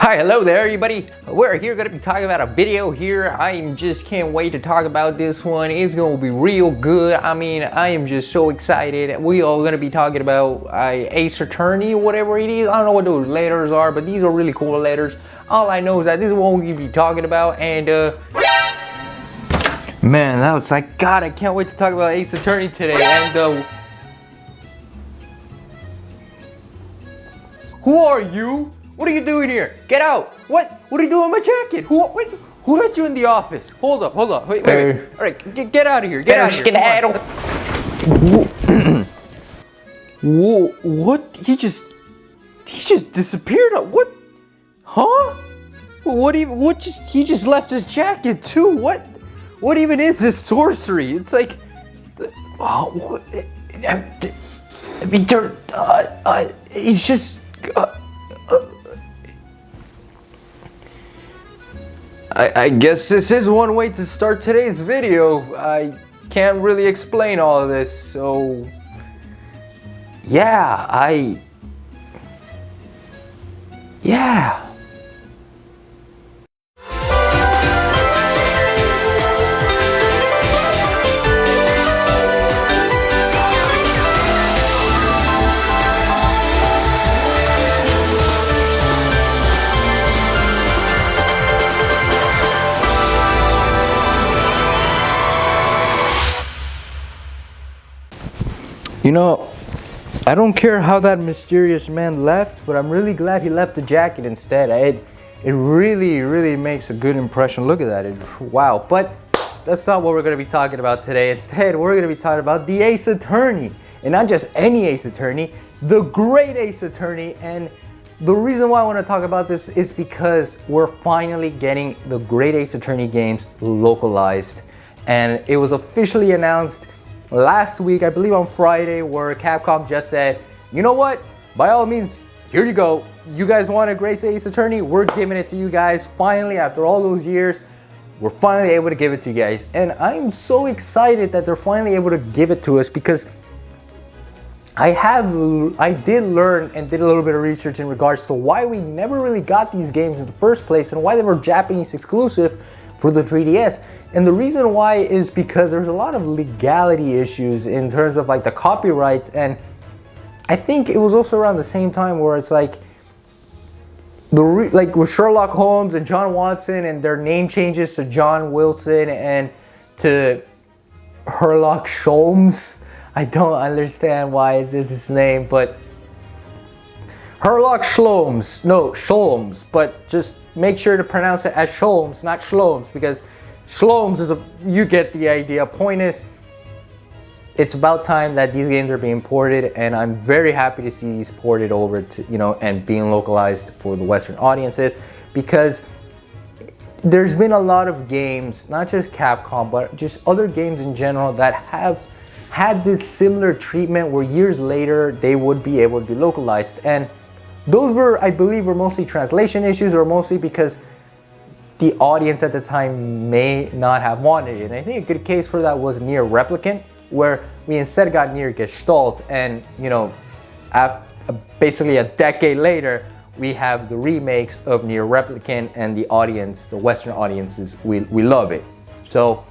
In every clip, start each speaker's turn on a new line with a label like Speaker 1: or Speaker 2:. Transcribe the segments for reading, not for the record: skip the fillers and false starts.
Speaker 1: Hi, hello there everybody. We're here gonna be talking about a video here. I just can't wait to talk about this one. It's gonna be real good. I mean, I am just so excited. We are gonna be talking about Ace Attorney or whatever it is. I don't know what those letters are, but these are really cool letters. All I know is that this is what we're gonna be talking about, and man, that was like, God, I can't wait to talk about Ace Attorney today. And who are you? What are you doing here? Get out! What are you doing with my jacket? Who let you in the office? Hold up. Wait. All right, get out of here. Get out of here. What? He just disappeared. What? Huh? He just left his jacket too. What even is this sorcery? It's like, what? I mean, he's just. I guess this is one way to start today's video. I can't really explain all of this, so yeah. You know, I don't care how that mysterious man left, but I'm really glad he left the jacket instead. It really makes a good impression. Look at that. Wow. But that's not what we're going to be talking about today. Instead, we're going to be talking about the Ace Attorney. And not just any Ace Attorney, the Great Ace Attorney. And the reason why I want to talk about this is because we're finally getting the Great Ace Attorney games localized. And it was officially announced last week, I believe on Friday, where Capcom just said, you know what, by all means, here you go. You guys want a Great Ace Attorney? We're giving it to you guys. Finally, after all those years, we're finally able to give it to you guys. And I'm so excited that they're finally able to give it to us, because I did learn and did a little bit of research in regards to why we never really got these games in the first place and why they were Japanese exclusive for the 3DS. And the reason why is because there's a lot of legality issues in terms of like the copyrights, and I think it was also around the same time where it's like like with Sherlock Holmes and John Watson and their name changes to John Wilson and to Sherlock Holmes. I don't understand why it is his name, but Sherlock Sholmes, no, Sholmes, but just make sure to pronounce it as Sholmes, not Shlomes, because Shlomes is you get the idea. Point is, it's about time that these games are being ported, and I'm very happy to see these ported over to, and being localized for the Western audiences, because there's been a lot of games, not just Capcom, but just other games in general that have had this similar treatment where years later they would be able to be localized. And those were, I believe, were mostly translation issues, or mostly because the audience at the time may not have wanted it. And I think a good case for that was Nier Replicant, where we instead got Nier Gestalt, and basically a decade later, we have the remakes of Nier Replicant, and the audience, the Western audiences, we love it. So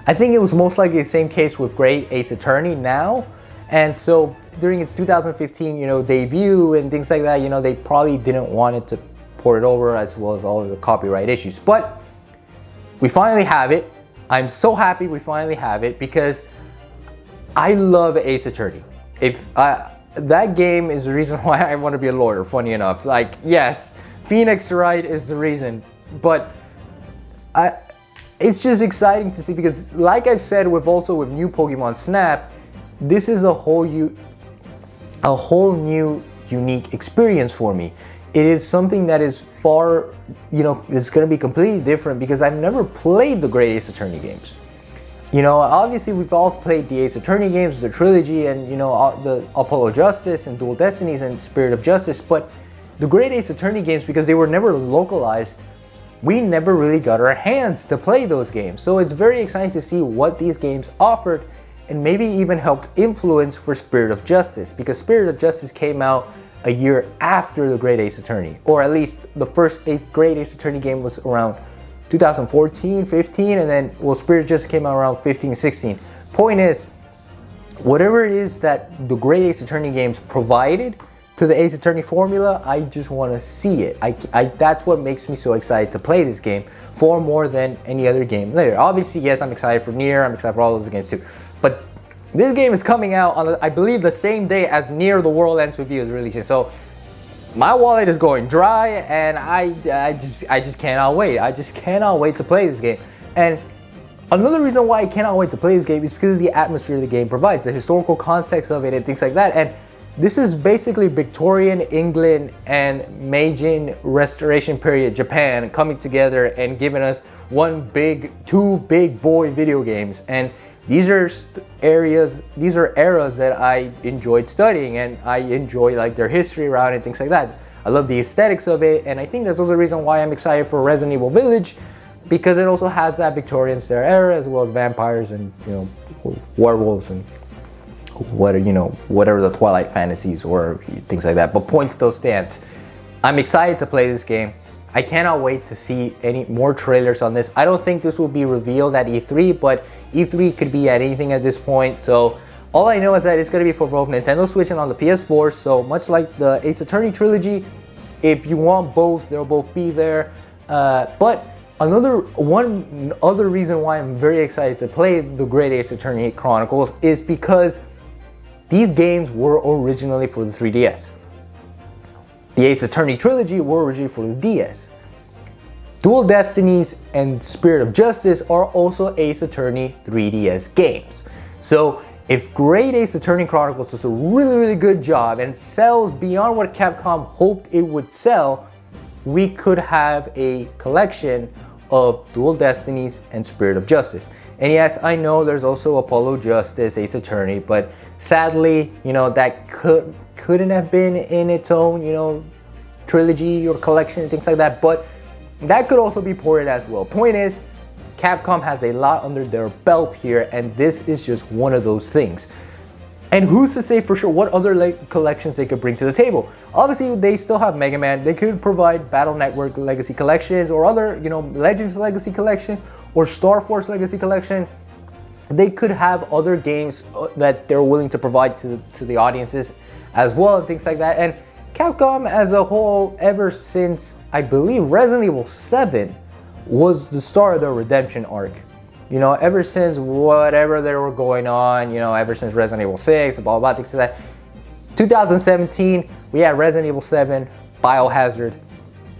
Speaker 1: I think it was most likely the same case with Great Ace Attorney now. And so during its 2015, debut and things like that, they probably didn't want it to port it over, as well as all of the copyright issues. But we finally have it. I'm so happy we finally have it, because I love Ace Attorney. That game is the reason why I want to be a lawyer, funny enough. Like, yes, Phoenix Wright is the reason, but it's just exciting to see, because like I've said with new Pokemon Snap, this is a whole new unique experience for me. It is something that is far, it's going to be completely different, because I've never played the Great Ace Attorney games. Obviously we've all played the Ace Attorney games, the trilogy, and the Apollo Justice and Dual Destinies and Spirit of Justice, but the Great Ace Attorney games, because they were never localized, we never really got our hands to play those games. So it's very exciting to see what these games offered, and maybe even helped influence for Spirit of Justice, because Spirit of Justice came out a year after the Great Ace Attorney, or at least the first Great Ace Attorney game was around 2014, 15, and then, well, Spirit just came out around 15, 16. Point is, whatever it is that the Great Ace Attorney games provided to the Ace Attorney formula, I just want to see it. That's what makes me so excited to play this game, far more than any other game later. Obviously, yes, I'm excited for Nier, I'm excited for all those games too, but this game is coming out on, I believe, the same day as Nier The World Ends With You is releasing. So my wallet is going dry, and I just cannot wait. I just cannot wait to play this game. And another reason why I cannot wait to play this game is because of the atmosphere the game provides, the historical context of it and things like that. And this is basically Victorian England and Meiji Restoration period Japan coming together and giving us two big boy video games. And these are eras that I enjoyed studying, and I enjoy like their history around it and things like that. I love the aesthetics of it, and I think that's also the reason why I'm excited for Resident Evil Village, because it also has that Victorian era as well as vampires and, you know, werewolves and whatever the Twilight fantasies or things like that. But point still stands. I'm excited to play this game. I cannot wait to see any more trailers on this. I don't think this will be revealed at E3, but E3 could be at anything at this point. So all I know is that it's going to be for both Nintendo Switch and on the PS4. So much like the Ace Attorney trilogy, if you want both, they'll both be there. But one other reason why I'm very excited to play the Great Ace Attorney Chronicles is because these games were originally for the 3DS. The Ace Attorney trilogy were originally for the DS. Dual Destinies and Spirit of Justice are also Ace Attorney 3DS games. So if Great Ace Attorney Chronicles does a really, really good job and sells beyond what Capcom hoped it would sell, we could have a collection of Dual Destinies and Spirit of Justice. And yes, I know there's also Apollo Justice, Ace Attorney, but sadly, you know, that couldn't have been in its own, you know, trilogy or collection and things like that, but that could also be ported as well. Point is, Capcom has a lot under their belt here, and this is just one of those things. And who's to say for sure what other collections they could bring to the table? Obviously, they still have Mega Man. They could provide Battle Network Legacy Collections or other, you know, Legends Legacy Collection or Star Force Legacy Collection. They could have other games that they're willing to provide to the audiences as well and things like that. And Capcom as a whole, ever since, I believe, Resident Evil 7 was the start of their redemption arc. You know, ever since whatever they were going on, you know, ever since Resident Evil 6, blah, blah, things like that. 2017, we had Resident Evil 7, Biohazard.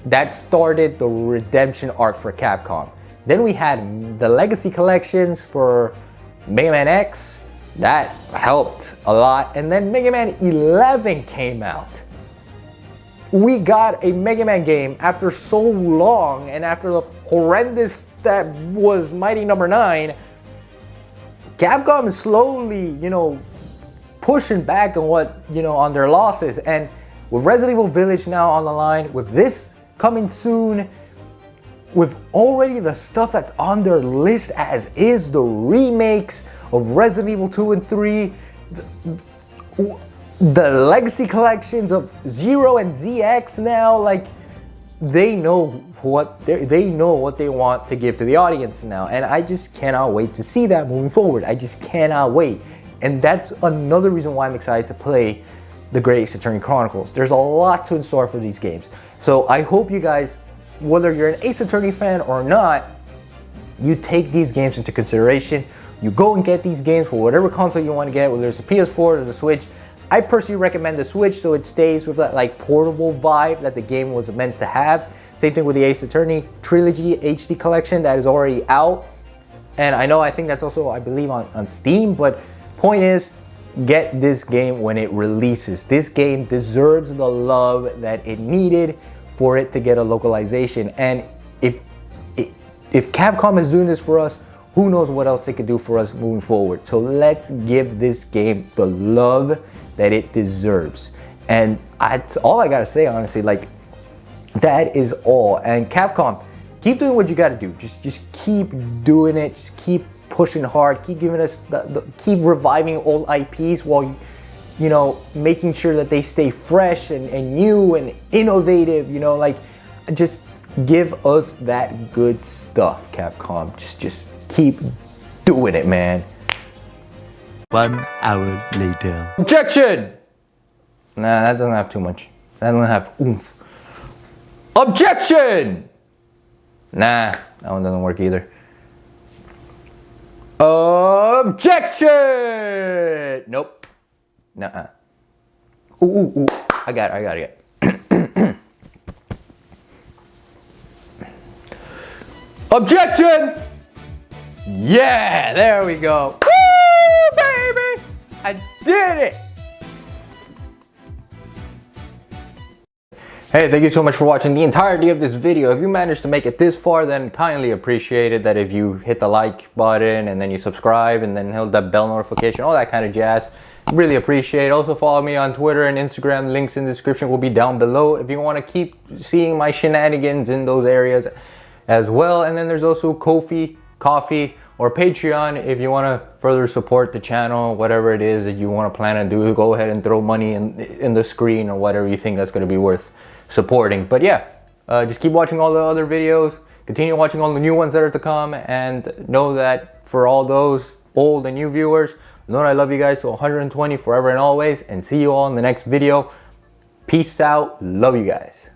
Speaker 1: That started the redemption arc for Capcom. Then we had the Legacy Collections for Mega Man X. That helped a lot. And then Mega Man 11 came out. We got a Mega Man game after so long, and after the horrendous that was Mighty Number 9, Capcom is slowly, you know, pushing back on on their losses. And with Resident Evil Village now on the line, with this coming soon, with already the stuff that's on their list as is, the remakes of Resident Evil 2 and 3, the legacy collections of Zero and ZX now, like, they know what they want to give to the audience now, and I just cannot wait to see that moving forward. I just cannot wait, and that's another reason why I'm excited to play the Great Ace Attorney Chronicles. There's a lot to in store for these games, so I hope you guys, whether you're an Ace Attorney fan or not, you take these games into consideration. You go and get these games for whatever console you want to get, whether it's a PS4 or the Switch. I personally recommend the Switch so it stays with that like portable vibe that the game was meant to have. Same thing with the Ace Attorney Trilogy HD Collection that is already out. And I think that's also, I believe, on Steam. But point is, get this game when it releases. This game deserves the love that it needed for it to get a localization. And if Capcom is doing this for us, who knows what else they could do for us moving forward. So let's give this game the love that it deserves. And that's all I gotta say, honestly. Like, that is all. And Capcom, keep doing what you gotta do. Just keep doing it. Just keep pushing hard. Keep giving us keep reviving old IPs while you know, making sure that they stay fresh and new and innovative, you know, like just give us that good stuff, Capcom. Just keep doing it, man.
Speaker 2: 1 hour later.
Speaker 1: Objection! Nah, that doesn't have too much. That doesn't have oomph. Objection! Nah, that one doesn't work either. Objection! Nope. Nuh-uh. Ooh. I got it. Objection! Yeah, there we go. Woo, baby! I did it! Hey, thank you so much for watching the entirety of this video. If you managed to make it this far, then kindly appreciate it that if you hit the like button and then you subscribe and then hit that bell notification, all that kind of jazz. Really appreciate it. Also follow me on Twitter and Instagram. Links in the description will be down below if you want to keep seeing my shenanigans in those areas as well. And then there's also Ko-fi, Coffee, or Patreon if you want to further support the channel, whatever it is that you want to plan to do. Go ahead and throw money in the screen or whatever you think that's going to be worth supporting. But yeah, just keep watching all the other videos, continue watching all the new ones that are to come, and know that for all those old and new viewers, know that I love you guys to 120 forever and always, and see you all in the next video. Peace out. Love you guys.